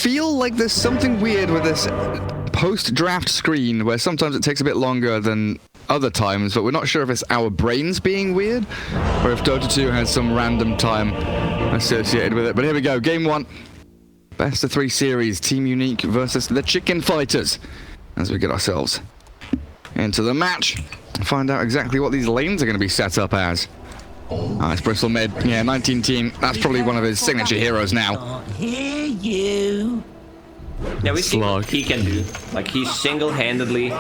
feel like there's something weird with this post-draft screen where sometimes it takes a bit longer than other times, but we're not sure if it's our brains being weird or if Dota 2 has some random time associated with it. But here we go, game 1. Best of 3 series, Team Unique versus the Chicken Fighters. As we get ourselves into the match, find out exactly what these lanes are going to be set up as. It's Bristle mid. Yeah, 19 team. That's probably one of his signature heroes now. Hear you. Yeah, we see what he can do. Like, he single-handedly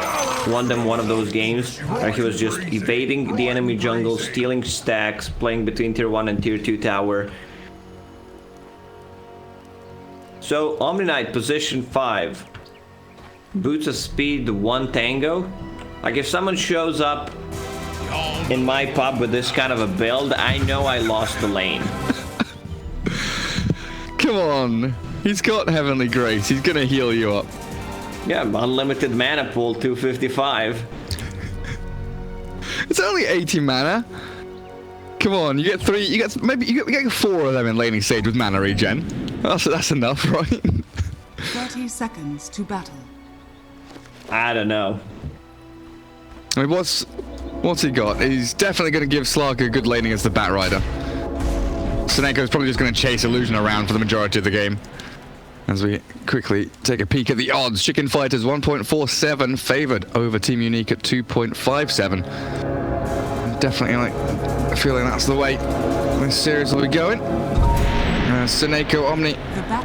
won them one of those games where he was just evading the enemy jungle, stealing stacks, playing between tier 1 and tier 2 tower. So, Omni Knight, position 5. Boots of speed, 1 tango. Like, if someone shows up in my pub with this kind of a build, I know I lost the lane. Come on. He's got Heavenly Grace. He's gonna heal you up. Yeah, unlimited mana pool, 255. It's only 80 mana. Come on, you get 3. You get 4 of them in laning stage with mana regen. That's enough, right? 30 seconds to battle. I don't know. I mean, what's he got? He's definitely going to give Slark a good laning as the Bat Rider. Seneco's probably just going to chase Illusion around for the majority of the game. As we quickly take a peek at the odds, Chicken Fighters 1.47 favored over Team Unique at 2.57. Definitely like feeling that's the way this series will be going. Seneko Omni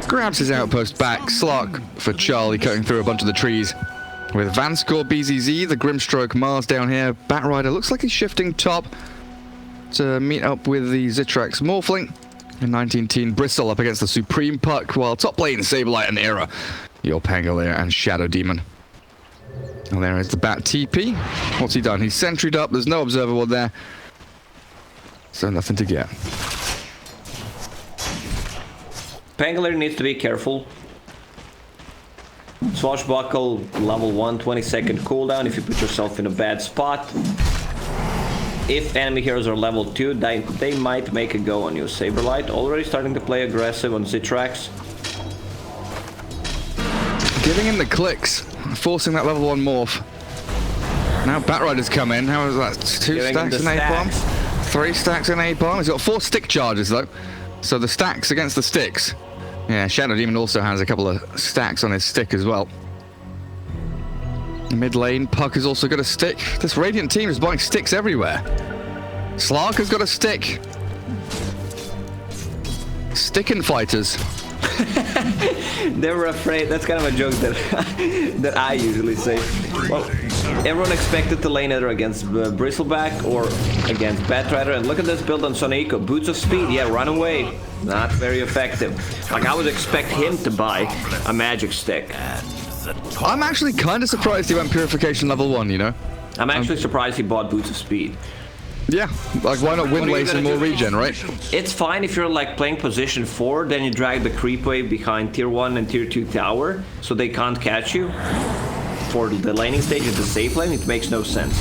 grabs his outpost back. Slark for Charlie cutting through a bunch of the trees. With Vanscore, BZZ, the Grimstroke, Mars down here. Bat Rider looks like he's shifting top to meet up with the Zitrax Morphling. And 19-teen Bristle up against the Supreme Puck, while top lane Saberlight and Era. Your Pangolier and Shadow Demon. And there is the Bat TP. What's he done? He's sentryed up. There's no Observer Ward there. So nothing to get. Pangolier needs to be careful. Swashbuckle, level 1, 20-second cooldown if you put yourself in a bad spot. If enemy heroes are level 2, they might make a go on you. Saberlight already starting to play aggressive on Zitrax. Giving him the clicks, forcing that level 1 morph. Now Bat Rider's come in. How is that? 2 stacks in A-bomb? 3 stacks in A-bomb. He's got 4 stick charges though. So the stacks against the sticks. Yeah, Shadow Demon also has a couple of stacks on his stick as well. Mid lane, Puck has also got a stick. This Radiant team is buying sticks everywhere. Slark has got a stick. Stickin' Fighters. They were afraid. That's kind of a joke that I usually say. Well, everyone expected to lane either against Bristleback or against Bat Rider, and look at this build on Soneko. Boots of speed, yeah, run away. Not very effective. Like, I would expect him to buy a magic stick. I'm actually kind of surprised he went Purification level 1, you know? I'm actually surprised he bought Boots of Speed. Yeah, like why not Wind Waste and more regen, right? It's fine if you're like playing position 4, then you drag the creep wave behind tier 1 and tier 2 tower, so they can't catch you. For the laning stage at the safe lane, it makes no sense.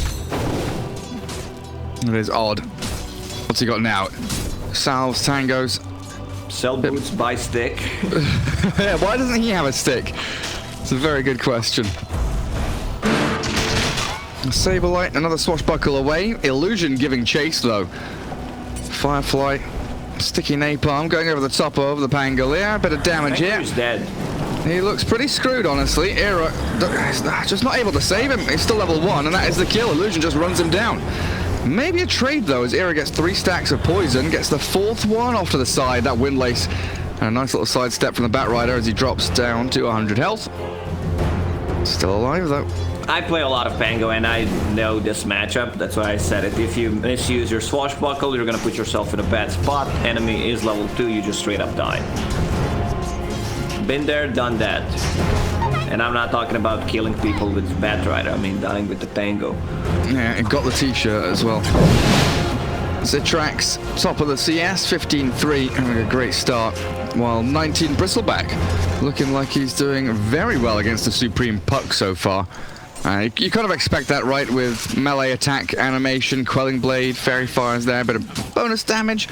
It is odd. What's he got now? Salves, tangos. Sell boots, buy stick. Yeah, why doesn't he have a stick? It's a very good question. Saberlight, another swashbuckle away. Illusion giving chase though. Firefly, sticky napalm going over the top of the Pangolier. A bit of damage here. He's dead. He looks pretty screwed, honestly. Era just not able to save him. He's still level 1, and that is the kill. Illusion just runs him down. Maybe a trade though, as Era gets 3 stacks of poison, gets the 4th one off to the side. That Windlace, and a nice little sidestep from the Bat Rider as he drops down to 100 health. Still alive though. I play a lot of Pango and I know this matchup, that's why I said it. If you misuse your swashbuckle, you're gonna put yourself in a bad spot. Enemy is level 2, you just straight up die. Been there, done that. And I'm not talking about killing people with Bat Rider, I mean dying with the Tango. Yeah, and got the t-shirt as well. Zitrax, top of the CS, 15-3, having a great start. While 19 Bristleback, looking like he's doing very well against the Supreme Puck so far. You kind of expect that, right, with melee attack, animation, Quelling Blade, Fairy Fires there, bit of bonus damage.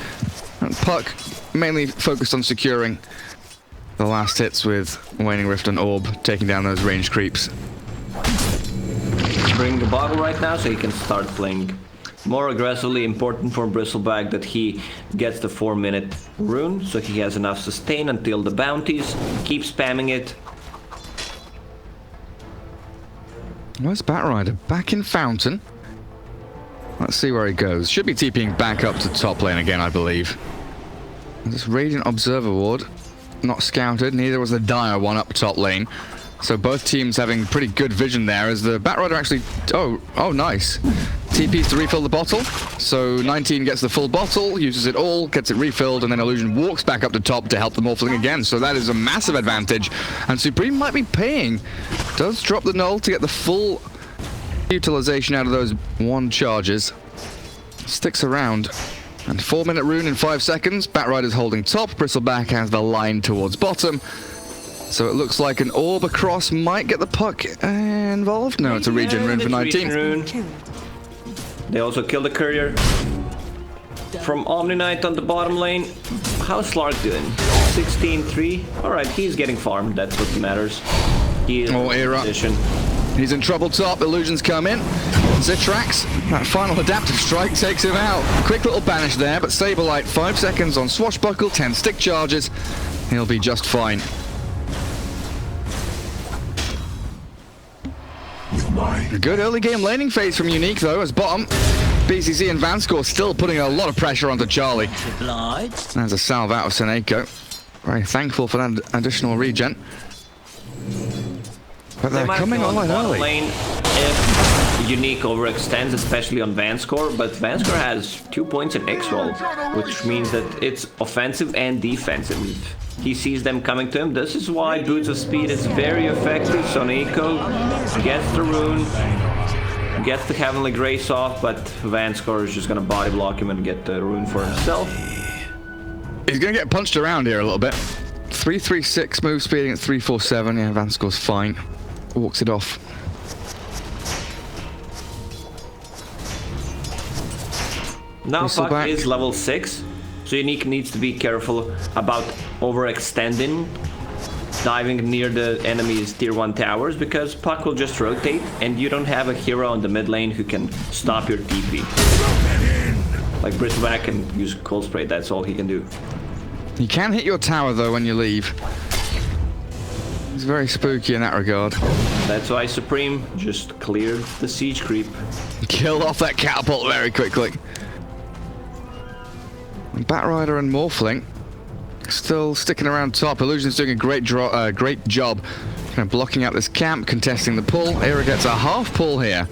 And Puck mainly focused on securing the last hits with Waning Rift and Orb, taking down those ranged creeps. Bring the bottle right now so he can start playing more aggressively. Important for Bristleback that he gets the 4-minute rune so he has enough sustain until the bounties. Keep spamming it. Where's Batrider? Back in Fountain. Let's see where he goes. Should be TPing back up to top lane again, I believe. This Radiant Observer Ward, not scouted. Neither was the Dire one up top lane. So both teams having pretty good vision there as the Batrider actually... Oh, nice. TPs to refill the bottle. So 19 gets the full bottle, uses it all, gets it refilled, and then Illusion walks back up to top to help the Morphling again. So that is a massive advantage. And Supreme might be paying. Does drop the null to get the full utilization out of those 1 charges. Sticks around. And 4-minute rune in 5 seconds. Batrider's holding top. Bristleback has the line towards bottom. So it looks like an orb across might get the puck involved. No, it's a regen rune for 19. Rune. They also killed the courier. From Omni Knight on the bottom lane. How's Slark doing? 16-3. Alright, he's getting farmed. That's what matters. He is in position. He's in trouble top. Illusions come in. Zitrax, that final adaptive strike takes him out. Quick little banish there, but Saberlight 5 seconds on Swashbuckle, 10 stick charges. He'll be just fine. Good early game laning phase from Unique though, as bottom, BCC and Vanscore still putting a lot of pressure onto Charlie. There's a salve out of Seneko. Very thankful for that additional regen. But they're coming online early. Lane if Unique overextends, especially on Vanscore, but Vanscore has 2 points in X-Roll, which means that it's offensive and defensive. He sees them coming to him. This is why Boots of Speed is very effective. Soneko gets the rune, gets the Heavenly Grace off, but Vanscore is just gonna body block him and get the rune for himself. He's gonna get punched around here a little bit. 336 move speeding at 347. Yeah, Vanscore's fine. Walks it off. Now Puck is level 6. So Unique needs to be careful about overextending, diving near the enemy's tier 1 towers, because Puck will just rotate and you don't have a hero on the mid lane who can stop your TP. Like Bristleback can use Cold Spray, that's all he can do. You can hit your tower though when you leave. It's very spooky in that regard. That's why Supreme just cleared the siege creep. Killed off that catapult very quickly. Batrider and Morphling still sticking around top. Illusion's doing a great job kind of blocking out this camp, contesting the pull. Era gets a half pull here.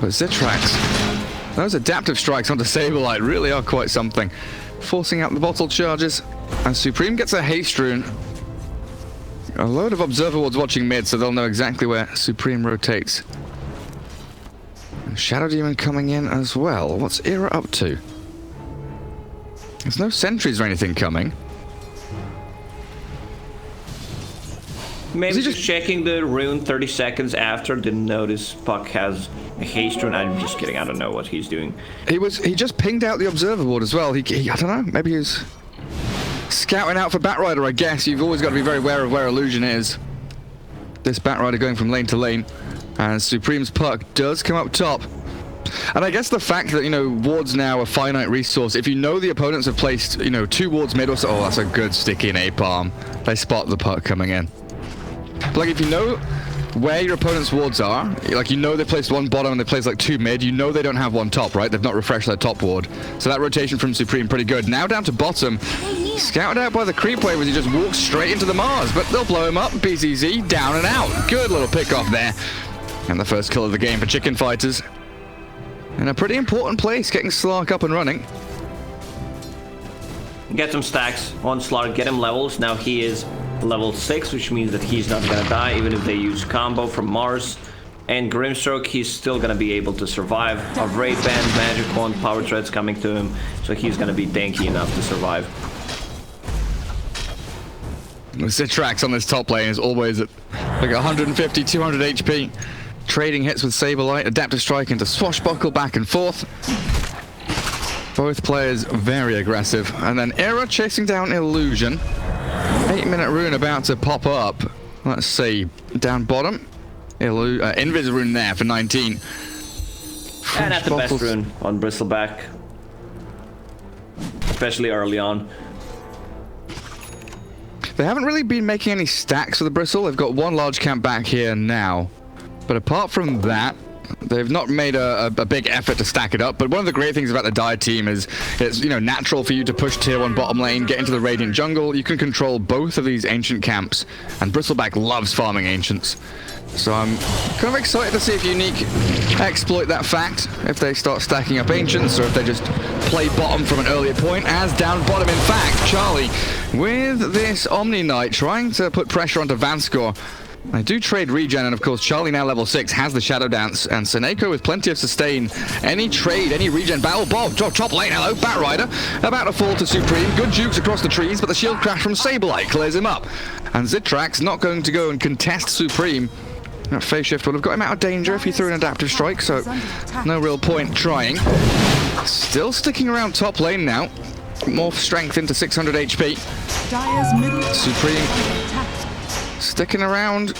But Zitrax, those adaptive strikes onto Saberlight really are quite something. Forcing out the bottle charges. And Supreme gets a haste rune. A load of Observer Wards watching mid, so they'll know exactly where Supreme rotates. And Shadow Demon coming in as well. What's Era up to? There's no sentries or anything coming. Maybe just checking the rune 30 seconds after. Didn't notice Puck has a haste rune. I'm just kidding. I don't know what he's doing. He just pinged out the Observer Ward as well. He I don't know. Maybe he's scouting out for Batrider, I guess. You've always got to be very aware of where Illusion is. This Batrider going from lane to lane. And Supreme's Puck does come up top. And I guess the fact that, you know, wards now a finite resource, if you know the opponents have placed, you know, 2 wards mid or so, oh, that's a good sticky in A-palm. They spot the puck coming in. But like, if you know where your opponent's wards are, like, you know they placed 1 bottom and they placed like 2 mid, you know they don't have 1 top, right? They've not refreshed their top ward. So that rotation from Supreme, pretty good. Now down to bottom. Scouted out by the creep wave as he just walks straight into the Mars, but they'll blow him up. BCZ down and out. Good little pick off there. And the first kill of the game for Chicken Fighters. In a pretty important place, getting Slark up and running. Get some stacks on Slark, get him levels. Now he is level 6, which means that he's not gonna die, even if they use combo from Mars and Grimstroke. He's still gonna be able to survive. A Raid Band, Magic Wand, Power Threads coming to him, so he's gonna be tanky enough to survive. The Zitrax on this top lane is always at like 150, 200 HP. Trading hits with Saberlight, adaptive strike into Swashbuckle, back and forth. Both players very aggressive. And then Era chasing down Illusion. 8-minute rune about to pop up. Let's see. Down bottom. Invis rune there for 19. And not the best rune on Bristleback. Especially early on. They haven't really been making any stacks for the Bristle. They've got one large camp back here now. But apart from that, they've not made a big effort to stack it up. But one of the great things about the Dire team is it's, you know, natural for you to push tier 1 bottom lane, get into the Radiant jungle. You can control both of these ancient camps. And Bristleback loves farming ancients. So I'm kind of excited to see if Unique exploit that fact, if they start stacking up ancients, or if they just play bottom from an earlier point, as down bottom, in fact, Charlie, with this Omni Knight, trying to put pressure onto Vanskor. They do trade regen, and of course, Charlie now level 6 has the Shadow Dance, and Seneko with plenty of sustain. Any trade, any regen, battle, Bob, top lane, hello, Batrider, about to fall to Supreme. Good jukes across the trees, but the shield crash from Sableye clears him up. And Zitrax not going to go and contest Supreme. That phase shift would have got him out of danger if he threw an adaptive strike, so no real point trying. Still sticking around top lane now. More strength into 600 HP. Supreme sticking around.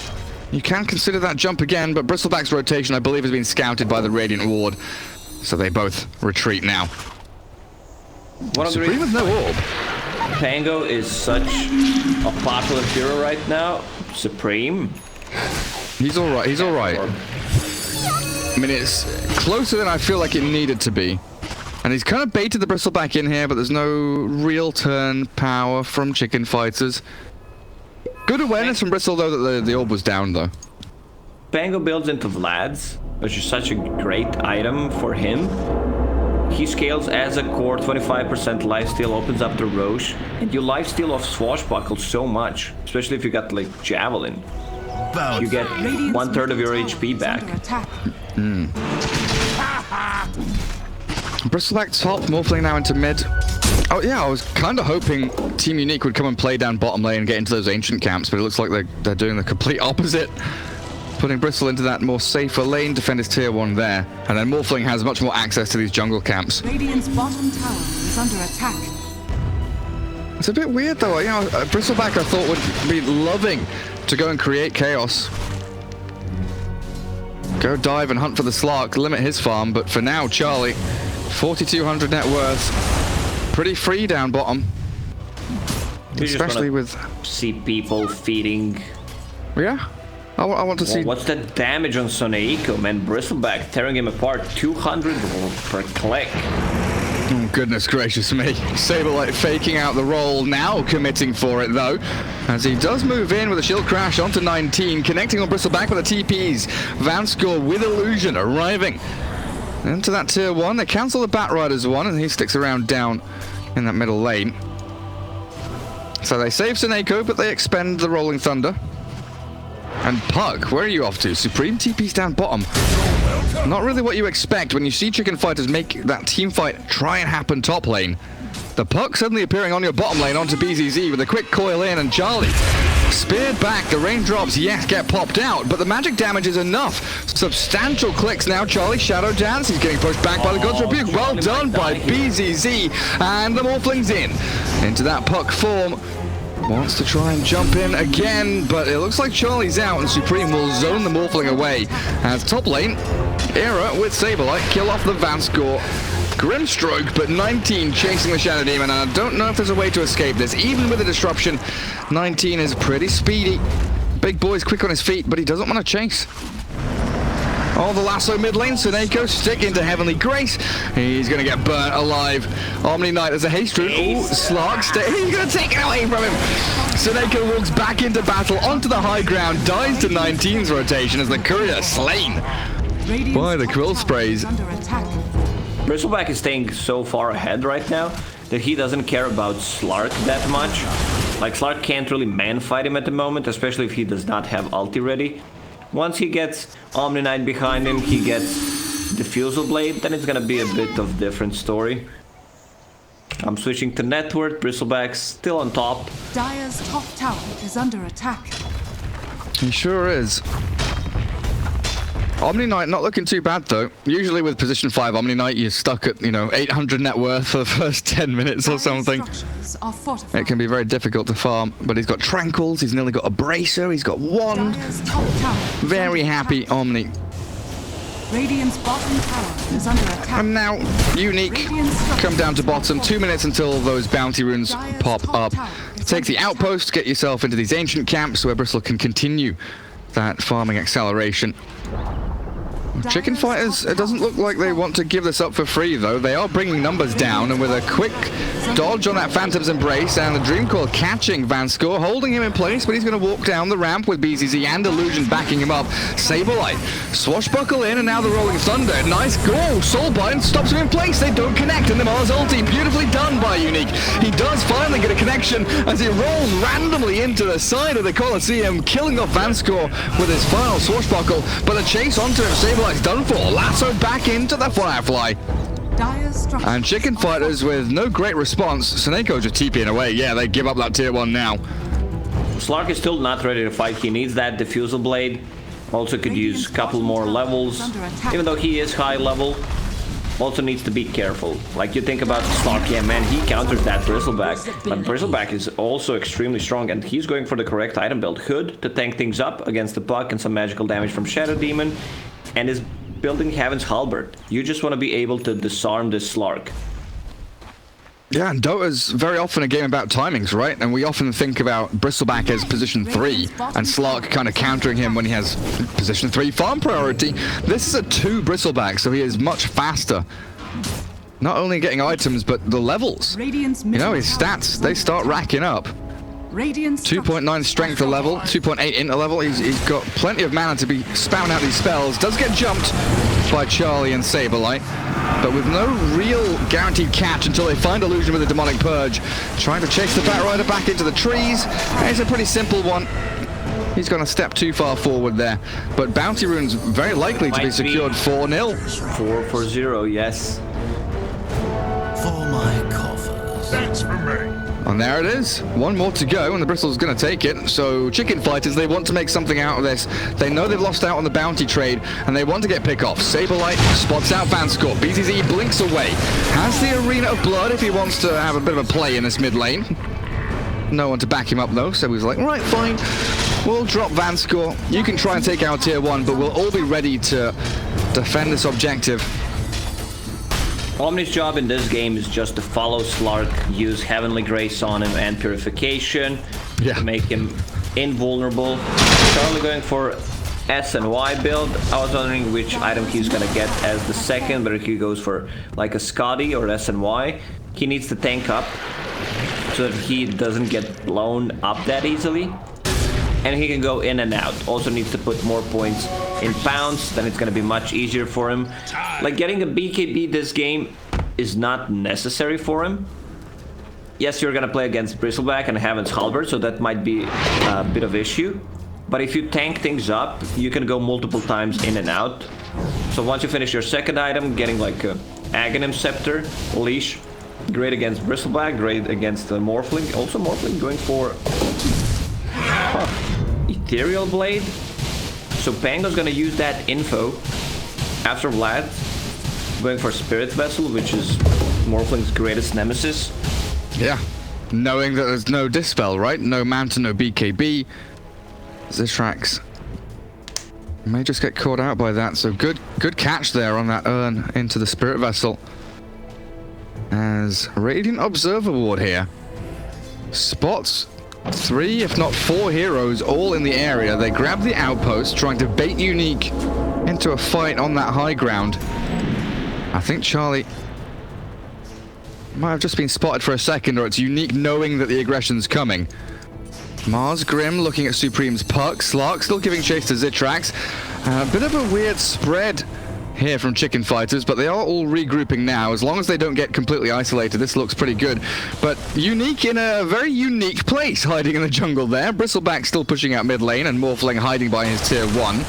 You can consider that jump again, but Bristleback's rotation, I believe, has been scouted by the Radiant Ward. So they both retreat now. Supreme with no orb. Pango is such a popular hero right now. Supreme. He's alright, he's alright. I mean, it's closer than I feel like it needed to be. And he's kind of baited the Bristleback in here, but there's no real turn power from Chicken Fighters. Good awareness from Bristle, though, that the orb was down, though. Pango builds into Vlad's, which is such a great item for him. He scales as a core, 25% lifesteal, opens up the Roche, and you lifesteal off Swashbuckle so much, especially if you got, like, Javelin. You get 1/3 of your HP back. Bristleback top, Morphling now into mid. Oh yeah, I was kind of hoping Team Unique would come and play down bottom lane and get into those ancient camps, but it looks like they're doing the complete opposite. Putting Bristle into that more safer lane, defend his tier 1 there. And then Morphling has much more access to these jungle camps. Radiant's bottom tower is under attack. It's a bit weird though, you know, Bristleback I thought would be loving to go and create chaos. Go dive and hunt for the Slark, limit his farm, but for now, Charlie, 4,200 net worth. Pretty free down bottom. Especially with... see people feeding... Yeah? I want to see... What's the damage on Soneiko, man? Bristleback tearing him apart, 200 per click. Oh, goodness gracious me. Sableye faking out the roll, now committing for it though, as he does move in with a shield crash onto 19, connecting on Bristleback with the TPs. Vanskor with illusion arriving into that tier 1. They cancel the Batrider's one, and he sticks around down in that middle lane. So they save Seneko, but they expend the Rolling Thunder. And Pug, where are you off to? Supreme TP's down bottom. Not really what you expect when you see Chicken Fighters make that team fight try and happen top lane. The Puck suddenly appearing on your bottom lane onto BZZ with a quick coil in, and Charlie speared back. The raindrops, yes, get popped out, but the magic damage is enough. Substantial clicks now. Charlie Shadow Dance. He's getting pushed back by the God's Rebuke. Well done by BZZ, and the Morphling's in into that Puck form. Wants to try and jump in again, but it looks like Charlie's out, and Supreme will zone the Morphling away. As top lane, Era with Sableye kill off the Vanskor. Grimstroke, but 19 chasing the Shadow Demon, and I don't know if there's a way to escape this. Even with the disruption, 19 is pretty speedy. Big boy's quick on his feet, but he doesn't want to chase. Oh, the lasso mid lane, Seneko stick into Heavenly Grace. He's going to get burnt alive. Omni Knight as a haste rune. Ooh, Slark, he's going to take it away from him. Seneko walks back into battle onto the high ground, dies to 19's rotation as the courier slain by the quill sprays. Bristleback is staying so far ahead right now that he doesn't care about Slark that much. Like, Slark can't really man-fight him at the moment, especially if he does not have ulti ready. Once he gets Omni Knight behind him, he gets Diffusal Blade, then it's gonna be a bit of a different story. I'm switching to Network, Bristleback's still on top. Dire's top tower is under attack. He sure is. Omni Knight not looking too bad though. Usually with position 5 Omni Knight you're stuck at, 800 net worth for the first 10 minutes or something. Structures are fortified. It can be very difficult to farm, but he's got Tranquils, he's nearly got a Bracer, he's got Wand. Dire's top tower is Very under happy attack. Omni. Radiant's bottom tower is under attack. And now, Unique come down to bottom. 2 minutes until those bounty runes pop up. Take the outpost, get yourself into these ancient camps where Bristle can continue that farming acceleration. Chicken Fighters, it doesn't look like they want to give this up for free though. They are bringing numbers down, and with a quick dodge on that Phantom's Embrace and the Dream Core catching Vanskor, holding him in place, but he's going to walk down the ramp with BZZ and Illusion backing him up. Saberlight, swashbuckle in, and now the Rolling Thunder. Nice goal. Soulbind stops him in place. They don't connect, and the Mars ulti, beautifully done by Unique. He does finally get a connection as he rolls randomly into the side of the Colosseum, killing off Vanskor with his final swashbuckle, but a chase onto him. Saberlight's done for. Lasso back into the Firefly. Dire's structures And Chicken are Fighters with no great response. Seneko just TPing away. Yeah, they give up that tier 1 now. Slark is still not ready to fight. He needs that diffusal blade. Also could use a couple more levels. Even though he is high level, also needs to be careful. Like you think about Slark, yeah man, he countered that Bristleback. But Bristleback is also extremely strong, and he's going for the correct item build. Hood to tank things up against the puck and some magical damage from Shadow Demon. And is building Heaven's Halberd. You just want to be able to disarm this Slark. Yeah, and Dota's very often a game about timings, right? And we often think about Bristleback as position 3, and Slark kind of countering him when he has position 3 farm priority. This is a 2 Bristleback, so he is much faster. Not only getting items, but the levels. Radiant's His stats, they start racking up. 2.9 strength a level, 2.8 int a level. He's got plenty of mana to be spouting out these spells. Does get jumped by Charlie and Saberlight, but with no real guaranteed catch until they find Illusion with the Demonic Purge. Trying to chase the Batrider back into the trees. And it's a pretty simple one. He's gone a step too far forward there, but Bounty Rune's very likely to be secured 4-0. 4-0, yes. For my coffers. That's for me. And there it is. One more to go, and the Bristle's going to take it. So Chicken Fighters, they want to make something out of this. They know they've lost out on the bounty trade, and they want to get pick off. Saberlight spots out Vanskor. BZZ blinks away. Has the Arena of Blood if he wants to have a bit of a play in this mid lane. No one to back him up though, so he's like, right, fine. We'll drop Vanskor. You can try and take out tier 1, but we'll all be ready to defend this objective. Omni's job in this game is just to follow Slark, use Heavenly Grace on him and Purification to make him invulnerable. Currently going for S and Y build. I was wondering which item he's gonna get as the second, but if he goes for like a Scotty or S and Y, he needs to tank up so that he doesn't get blown up that easily. And he can go in and out. Also needs to put more points in pounds, then it's gonna be much easier for him. Like getting a BKB this game is not necessary for him. Yes, you're gonna play against Bristleback and Heaven's Halberd, so that might be a bit of issue. But if you tank things up, you can go multiple times in and out. So once you finish your second item, getting like a Aghanim Scepter, Leash, great against Bristleback, great against the Morphling. Also Morphling going for Ethereal Blade. So Pango's gonna use that info after Vlad, going for Spirit Vessel, which is Morphling's greatest nemesis. Yeah, knowing that there's no Dispel, right? No Manta, no BKB. Zithrax may just get caught out by that, so good catch there on that urn into the Spirit Vessel. As Radiant Observer Ward here spots 3, if not 4 heroes all in the area. They grab the outpost, trying to bait Unique into a fight on that high ground. I think Charlie might have just been spotted for a second, or it's Unique knowing that the aggression's coming. Mars Grim looking at Supreme's puck. Slark still giving chase to Zithrax. A bit of a weird spread here from Chicken Fighters, but they are all regrouping now. As long as they don't get completely isolated, this looks pretty good. But Unique in a very unique place, hiding in the jungle there. Bristleback still pushing out mid lane, and Morphling hiding by his tier 1.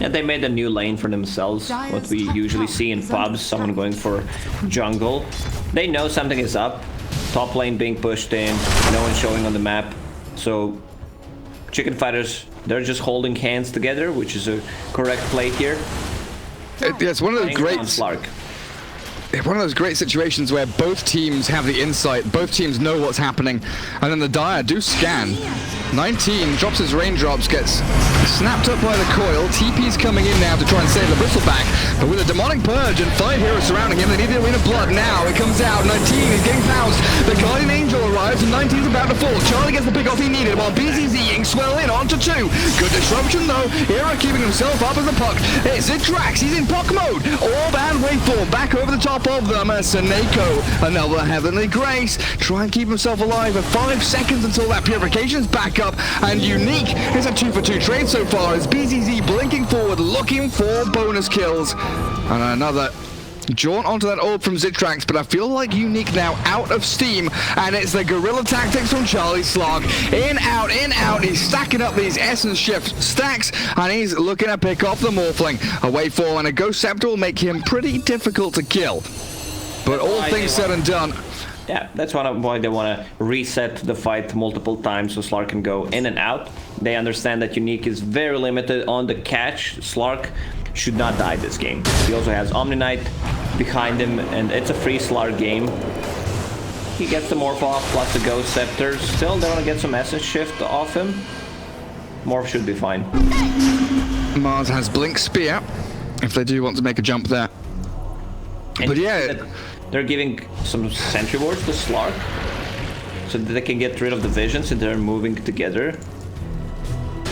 Yeah, they made a new lane for themselves, what we usually see in pubs, someone going for jungle. They know something is up, top lane being pushed in, no one showing on the map. So Chicken Fighters, they're just holding hands together, which is a correct play here. It's one of those great... Slark. One of those great situations where both teams have the insight, both teams know what's happening, and then the Dire do scan. 19 drops his raindrops, gets snapped up by the coil. TP's coming in now to try and save the Bristleback, but with a demonic purge and 5 heroes surrounding him, they need the arena blood now. It comes out. 19 is getting pounced. The Guardian Angel arrives, and 19 is about to fall. Charlie gets the pick off he needed, while BZZ swell in onto 2. Good disruption though. Era keeping himself up as the puck. It's Zitrax. He's in puck mode. Orb and waveform back over the top of them. Seneko, another Heavenly Grace. Try and keep himself alive for 5 seconds until that purification's back up. And Unique is a 2-for-2 trade so far as BZZ blinking forward, looking for bonus kills. And another jaunt onto that orb from Zitrax, but I feel like Unique now out of steam, and it's the guerrilla tactics from Charlie Slark. In, out, he's stacking up these Essence Shift stacks, and he's looking to pick off the Morphling. A waveform and a Ghost Scepter will make him pretty difficult to kill. But all things said and done... Yeah, that's why they want to reset the fight multiple times so Slark can go in and out. They understand that Unique is very limited on the catch. Slark should not die this game. He also has Omni Knight behind him, and it's a free Slark game. He gets the Morph off, plus the Ghost Scepter. Still, they want to get some Essence Shift off him. Morph should be fine. Mars has Blink Spear, if they do want to make a jump there. And but yeah... They're giving some sentry wards to Slark so that they can get rid of the visions and they're moving together.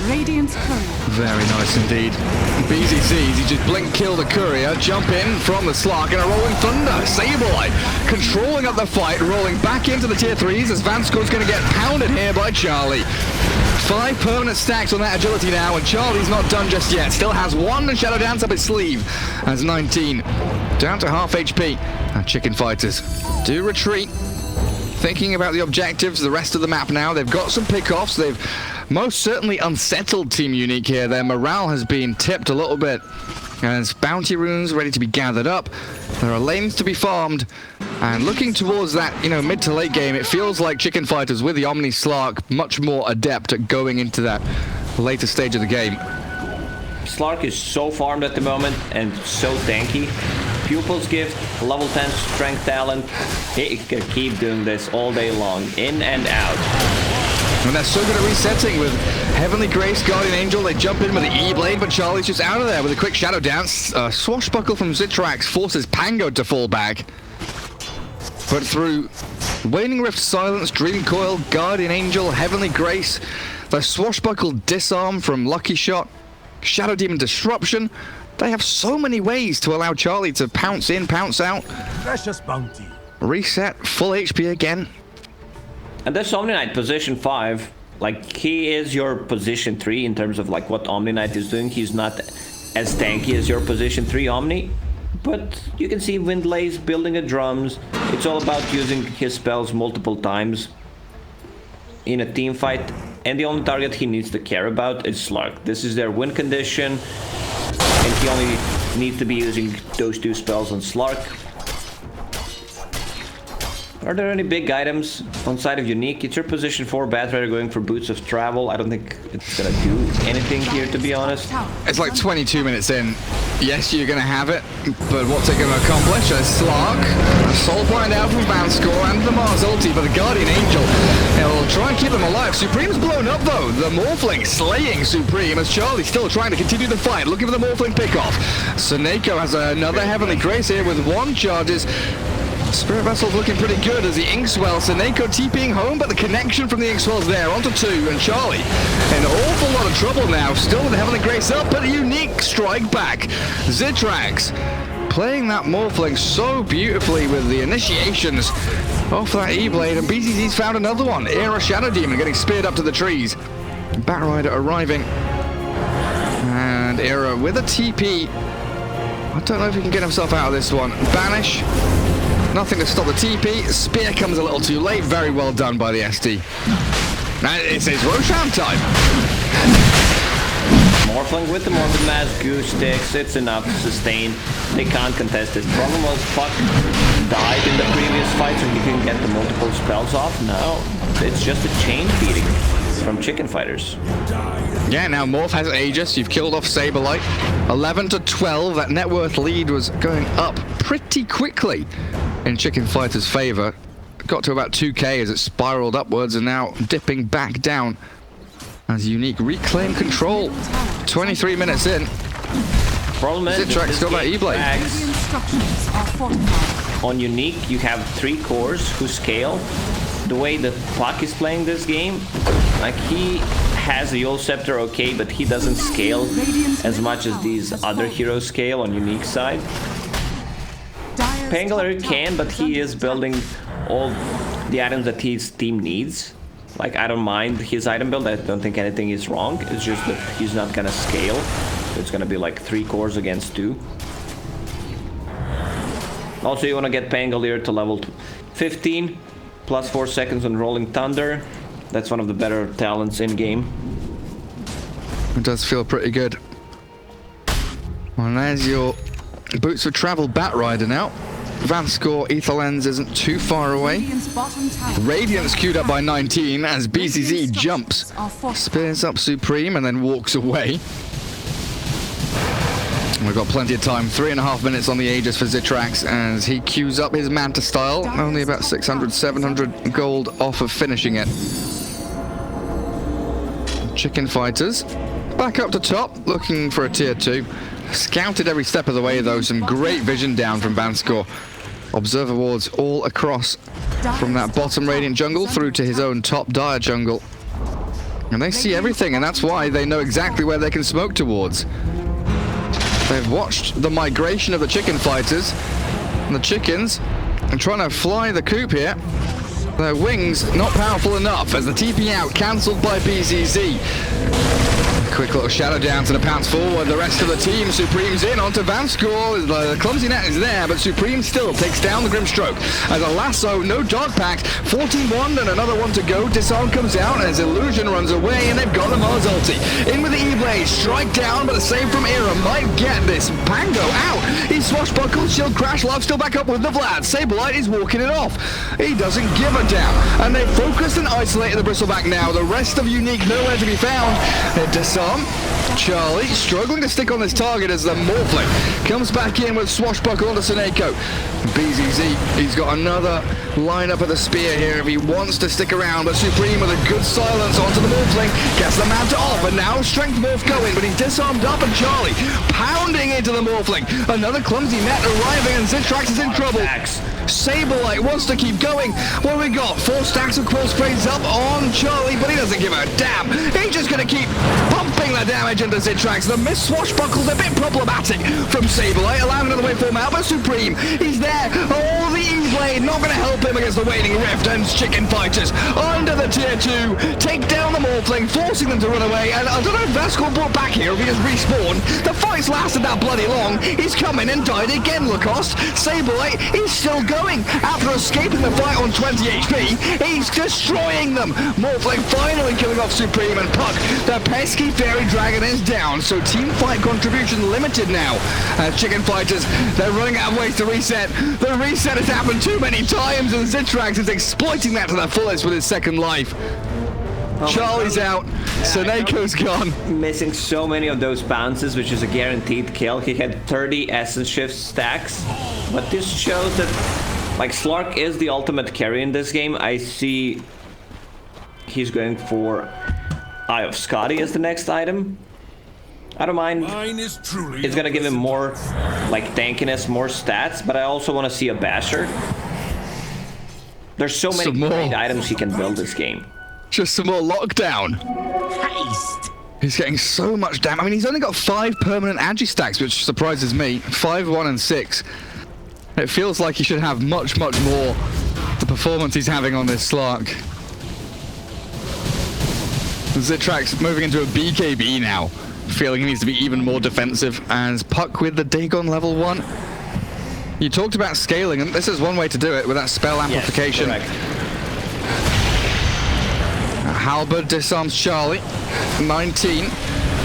Radiant's courier. Very nice indeed. BZZ, he just blink kill the courier, jump in from the Slark and a rolling thunder. Sableye controlling up the fight, rolling back into the tier 3s as Vanscore's going to get pounded here by Charlie. 5 permanent stacks on that agility now, and Charlie's not done just yet. Still has 1 Shadow Dance up his sleeve as 19 down to half HP. And Chicken Fighters do retreat, thinking about the objectives, the rest of the map now. They've got some pickoffs. They've most certainly unsettled Team Unique here. Their morale has been tipped a little bit. As bounty runes ready to be gathered up. There are lanes to be farmed. And looking towards that, mid to late game, it feels like Chicken Fighters with the Omni Slark much more adept at going into that later stage of the game. Slark is so farmed at the moment and so tanky. Pupil's Gift, level 10 strength talent. He can keep doing this all day long, in and out. And they're so good at resetting with Heavenly Grace, Guardian Angel. They jump in with the E-Blade, but Charlie's just out of there with a quick Shadow Dance. Swashbuckle from Zitrax forces Pango to fall back. But through Waning Rift Silence, Dream Coil, Guardian Angel, Heavenly Grace, the Swashbuckle Disarm from Lucky Shot, Shadow Demon Disruption, they have so many ways to allow Charlie to pounce in, pounce out. Precious bounty. Reset, full HP again. And this Omni Knight position 5, like, he is your position 3 in terms of like what Omni Knight is doing. He's not as tanky as your position 3 Omni, but you can see Windlaze building the drums. It's all about using his spells multiple times in a team fight, and the only target he needs to care about is Slark. This is their win condition, and he only needs to be using those 2 spells on Slark. Are there any big items on side of Unique? It's your position 4 Batrider going for Boots of Travel. I don't think it's gonna do anything here, to be honest. It's like 22 minutes in. Yes, you're gonna have it, but what's it gonna accomplish? A Slark, a Soul Blind out from Vanscore, and the Mars ulti, but the Guardian Angel, it'll try and keep them alive. Supreme's blown up though. The Morphling slaying Supreme as Charlie's still trying to continue the fight, looking for the Morphling pickoff. Seneko has another Heavenly Grace here with 1 charges. Spirit Vessel's looking pretty good as the Inkswell, Seneko TPing home, but the connection from the Inkswell's there, onto 2, and Charlie in an awful lot of trouble now, still with the Heavenly Grace up, but a Unique strike back. Zitrax playing that Morphling so beautifully with the initiations off that E-Blade, and BZZ's found another one. Era Shadow Demon getting speared up to the trees. Batrider arriving, and Era with a TP. I don't know if he can get himself out of this one. Banish. Nothing to stop the TP. Spear comes a little too late. Very well done by the SD. Now it's Roshan time. Morphling with the Morbid Mass, Goose Sticks. It's enough to sustain. They can't contest this. Problem was Puck died in the previous fight, so he can get the multiple spells off. Now it's just a chain feeding. from Chicken Fighters. Yeah, now Morph has Aegis. You've killed off Saberlight. 11 to 12. That net worth lead was going up pretty quickly in Chicken Fighter's favor. Got to about 2k as it spiraled upwards and now dipping back down as Unique reclaim control. 23 minutes in. Problem is, Zitrax got that E-Blade. Radiant structures are fortified. On Unique, you have 3 cores who scale. The way that Puck is playing this game, like he has the Yule Scepter okay, but he doesn't scale as much as these other heroes scale on Unique side. Pangolier can, but he is building all the items that his team needs. Like, I don't mind his item build, I don't think anything is wrong. It's just that he's not gonna scale. It's gonna be like 3 cores against 2. Also, you wanna get Pangolier to level 15, plus 4 seconds on Rolling Thunder. That's one of the better talents in game. It does feel pretty good. Well, there's your Boots of Travel Bat Rider now. Vanscore Ether Lens isn't too far away. Radiant's bottom tower. Radiant's queued up by 19 as BCZ jumps, spins up Supreme and then walks away. We've got plenty of time, 3.5 minutes on the Aegis for Zitrax as he queues up his Manta style, only about 600, 700 gold off of finishing it. Chicken Fighters, back up to top, looking for a tier 2. Scouted every step of the way though, some great vision down from Vanscore. Observer wards all across from that bottom Radiant jungle through to his own top Dire jungle. And they see everything, and that's why they know exactly where they can smoke towards. They've watched the migration of the Chicken Fighters, and the chickens are trying to fly the coop here. Their wings not powerful enough as the TP out cancelled by BZZ. Quick little shadow down to the pounce forward. The rest of the team, Supreme's in onto Vanscore. The clumsy net is there, but Supreme still takes down the Grimstroke. As a lasso, no dog pack. 14-1 and another one to go. Disarm comes out as Illusion runs away, and they've got the Mars ulti. In with the E-Blade, strike down, but the save from Era might get this. Pango out. He's swashbuckled, shield crash, life still back up with the Vlad. Saberlight is walking it off. He doesn't give a damn. And they've focused and isolated the Bristleback now. The rest of Unique nowhere to be found. They disarm. Charlie struggling to stick on this target as the Morphling comes back in with swashbuckle onto Seneko. BZZ, he's got another lineup of the spear here if he wants to stick around, but Supreme with a good silence onto the Morphling gets the Manta off, and now Strength Morph going, but he's disarmed up, and Charlie pounding into the Morphling. Another clumsy net arriving, and Zitrax is in trouble. Saberlight wants to keep going. What have we got? 4 stacks of Quill Sprays up on Charlie, but he doesn't give a damn. He's just going to keep pumping the damage into Zitrax. The miss swashbuckle's a bit problematic from Saberlight, allowing another waveform out, but Supreme, he's there. Oh, the E-Blade not going to help him against the Waning Rift, and Chicken Fighters under the tier 2 take down the Morphling, forcing them to run away. And I don't know if Vanscore brought back here, if he has respawned. The fight's lasted that bloody long. He's come in and died again, Lacoste. Saberlight, he's still going after escaping the fight on 20 HP. He's destroying them. Morphling finally killing off Supreme, and Puck, the pesky fairy dragon, is down. So team fight contribution limited now. Chicken Fighters, they're running out of ways to reset. The reset has happened too many times, and Zitrax is exploiting that to the fullest with his second life. Charlie's out. Seneco's gone. Missing so many of those bounces, which is a guaranteed kill. He had 30 Essence Shift stacks. But this shows that, like, Slark is the ultimate carry in this game. I see he's going for Eye of Scotty as the next item. I don't mind. It's gonna give him more, like, tankiness, more stats, but I also want to see a Basher. There's so many great items he can build this game. Just some more lockdown. Haste. He's getting so much damage. I mean, he's only got 5 permanent Agi stacks, which surprises me. 5, 1, and 6. It feels like he should have much, much more. The performance he's having on this Slark. Zitrax moving into a BKB now, feeling he needs to be even more defensive, as Puck with the Dagon level 1. You talked about scaling, and this is one way to do it with that spell amplification. Yes, Halberd disarms Charlie. 19.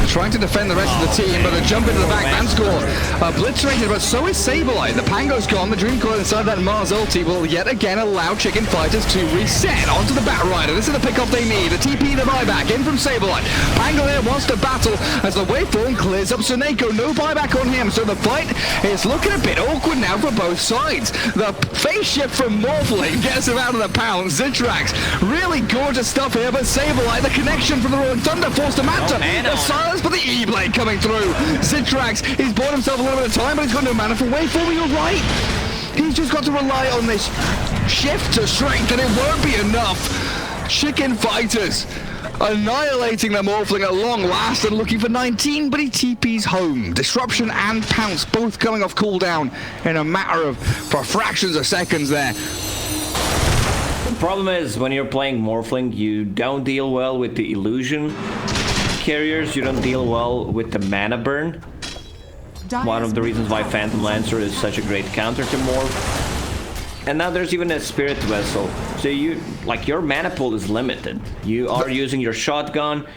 trying to defend the rest of the team, but they jump into the back. Manscore obliterated, but so is Sableye. The Pango's gone. The Dream Coil inside that Mars ulti will yet again allow Chicken Fighters to reset onto the Batrider. This is the pickoff they need. The TP, the buyback in from Sableye. Pango here wants to battle as the waveform clears up Suneko. No buyback on him, so the fight is looking a bit awkward now for both sides. The face shift from Morphling gets him out of the pound. Zitrax, really gorgeous stuff here, but Sableye, the connection from the Roaring Thunder forced him out. The silence, but the E-Blade coming through. Zitrax, he's bought himself a little bit of time, but he's got no mana for waveform. You're right. He's just got to rely on this shift to strength, and it won't be enough. Chicken Fighters annihilating the Morphling at long last and looking for 19, but he TP's home. Disruption and Pounce both coming off cooldown in a matter of fractions of seconds there. The problem is when you're playing Morphling, you don't deal well with the illusion carriers, you don't deal well with the mana burn. One of the reasons why Phantom Lancer is such a great counter to Morph. And now there's even a Spirit Vessel. So your mana pool is limited. You are using your shotgun.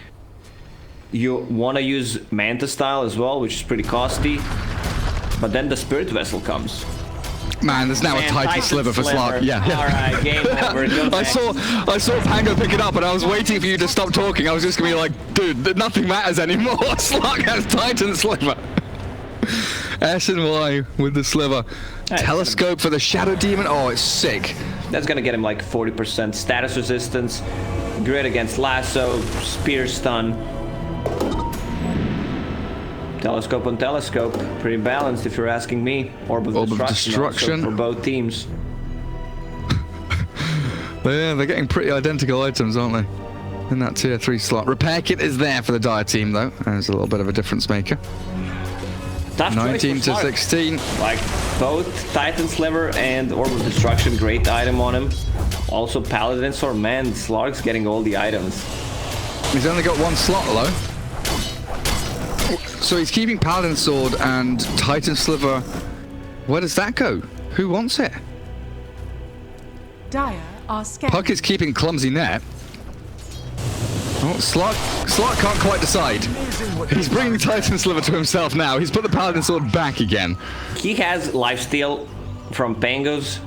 You want to use Manta Style as well, which is pretty costly. But then the Spirit Vessel comes. Man, there's now a Titan Sliver for Slark. Yeah. Alright, game over. I saw Pango pick it up and I was waiting for you to stop talking. I was just gonna be like, dude, nothing matters anymore. Slark has Titan Sliver. S and Y with the Sliver. Telescope for the Shadow Demon. Oh, it's sick. That's gonna get him like 40% status resistance. Grid against Lasso. Spear stun. Telescope on Telescope. Pretty balanced if you're asking me. Orb of Destruction for both teams. Yeah, they're getting pretty identical items, aren't they? In that tier 3 slot. Repair kit is there for the Dire team, though. There's a little bit of a difference maker. Tough 19 to 16. Like both Titan Sliver and Orb of Destruction, great item on him. Also Paladin Sword, man, Slark's getting all the items. He's only got one slot though. So he's keeping Paladin Sword and Titan Sliver. Where does that go? Who wants it? Dire are scared. Puck is keeping Clumsy Net. Oh, Slark can't quite decide. He's bringing Titan Sliver to himself now. He's put the Paladin Sword back again. He has lifesteal from Pango's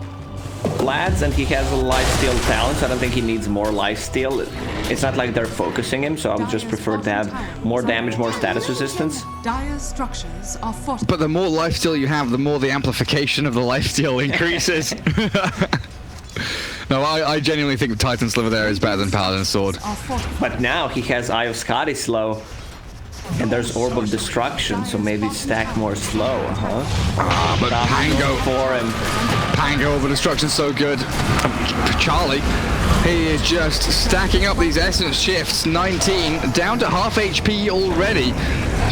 lads, and he has a lifesteal talent, so I don't think he needs more lifesteal. It's not like they're focusing him, so I would just prefer to have more damage, more status resistance. Dire structures are fortified. But the more lifesteal you have, the more the amplification of the lifesteal increases. No, I genuinely think Titan Sliver there is better than Paladin Sword. But now he has Eye of Skadi slow, and there's Orb of Destruction, so maybe stack more slow, huh? But Pango for him. Pango Orb of Destruction so good. Charlie, he is just stacking up these essence shifts. 19 down to half HP already.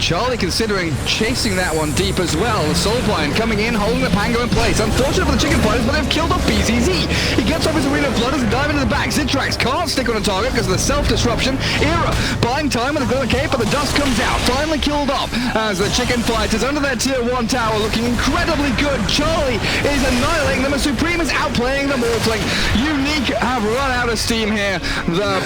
Charlie considering chasing that one deep as well. The Soulblind coming in, holding the Pango in place. Unfortunate for the Chicken Fighters, but they've killed off BZZ. He gets off his Arena of Blood and dive into the back. Zitrax can't stick on a target because of the self-disruption. Era buying time with a Golden Cape, but the dust comes out. Finally killed off as the Chicken Fighters under their tier 1 tower looking incredibly good. Charlie is annihilating them as Supreme is outplaying the Morphling. Unique have run out of steam here. The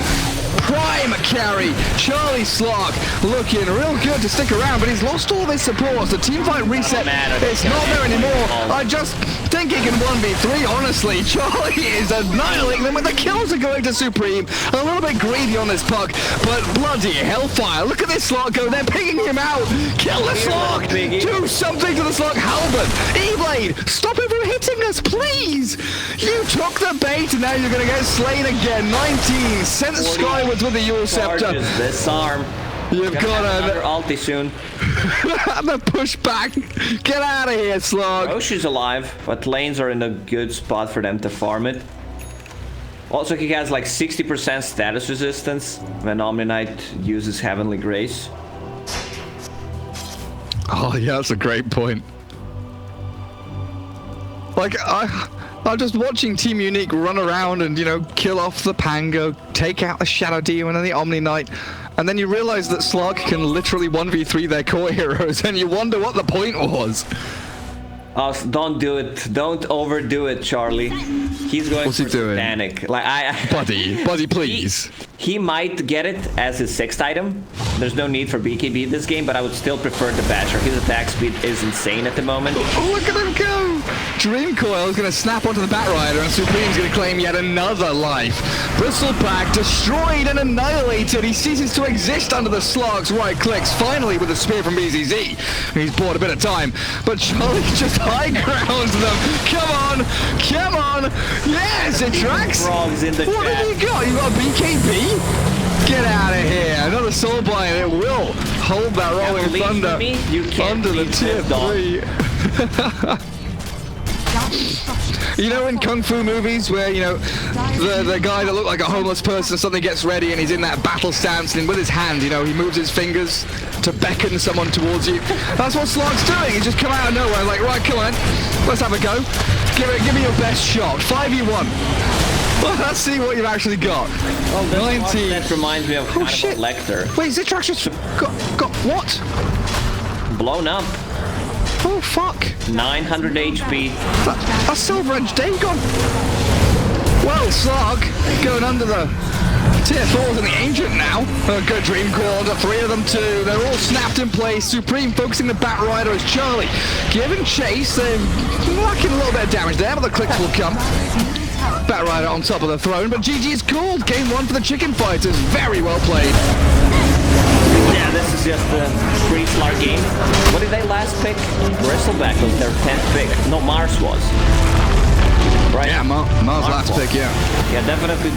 prime carry, Charlie Slark, looking real good to stick around, but he's lost all his support. The team fight reset, it's not there anymore. I just think he can 1v3, honestly. Charlie is annihilating them, but the kills are going to Supreme. A little bit greedy on this puck, but bloody hellfire. Look at this Slark go, they're picking him out. Kill the Slark, do something to the Slark. Halberd, E-Blade, stop him from hitting us, please. You took the bait, and now you're going to get slain again. 19, sent skyward with the Eul Scepter. This arm. You've got another ulti soon. The push back. Get out of here, Slug. Roche is alive, but lanes are in a good spot for them to farm it. Also, he has like 60% status resistance when Omni Knight uses Heavenly Grace. Oh yeah, that's a great point. Like I'm just watching Team Unique run around and, you know, kill off the Pango, take out the Shadow Demon and the Omni Knight, and then you realize that Slark can literally 1v3 their core heroes, and you wonder what the point was. Oh, don't do it. Don't overdo it, Charlie. He's going What's for he doing? Satanic. Like Buddy, please. He might get it as his 6th item. There's no need for BKB this game, but I would still prefer the Basher. His attack speed is insane at the moment. Oh, look at him go! Dream Coil is going to snap onto the Batrider, and Supreme's going to claim yet another life. Bristleback destroyed and annihilated. He ceases to exist under the Slog's right clicks. Finally, with a spear from BZZ. He's bought a bit of time, but Charlie just high grounds them. Come on! Yes, it tracks. Frogs in the What chat. have you got? You got a BKB? Get out of here! Another Soul Bind. It will hold that Rolling Can't leave Thunder me. You can't under the leave tier this dog. 3. You know in Kung Fu movies where, you know, the guy that looked like a homeless person suddenly gets ready and he's in that battle stance and with his hand, you know, he moves his fingers to beckon someone towards you. That's what Slog's doing. He's just come out of nowhere like, right, come on, let's have a go. Give me your best shot. 5v1. Well, let's see what you've actually got. Oh, this 19. That reminds me of Oh, Hannibal shit. Lecter. Wait, Zitrax just got what? Blown up. Oh, fuck. 900 HP. That's Silver Edge Dagon. Well, Slog going under the tier 4s and the Ancient now. A good Dream Core, the 3 of them too. They're all snapped in place. Supreme focusing the Batrider as Charlie giving chase. They're lacking a little bit of damage there, but the clicks will come. Batrider on top of the throne, but GG is called. Game 1 for the Chicken Fighters. Very well played. Yeah, this is just a free-slug game. What did they last pick? Bristleback was their 10th pick. No, Mars was. Right? Yeah, Mars last was. pick, yeah. Yeah, definitely.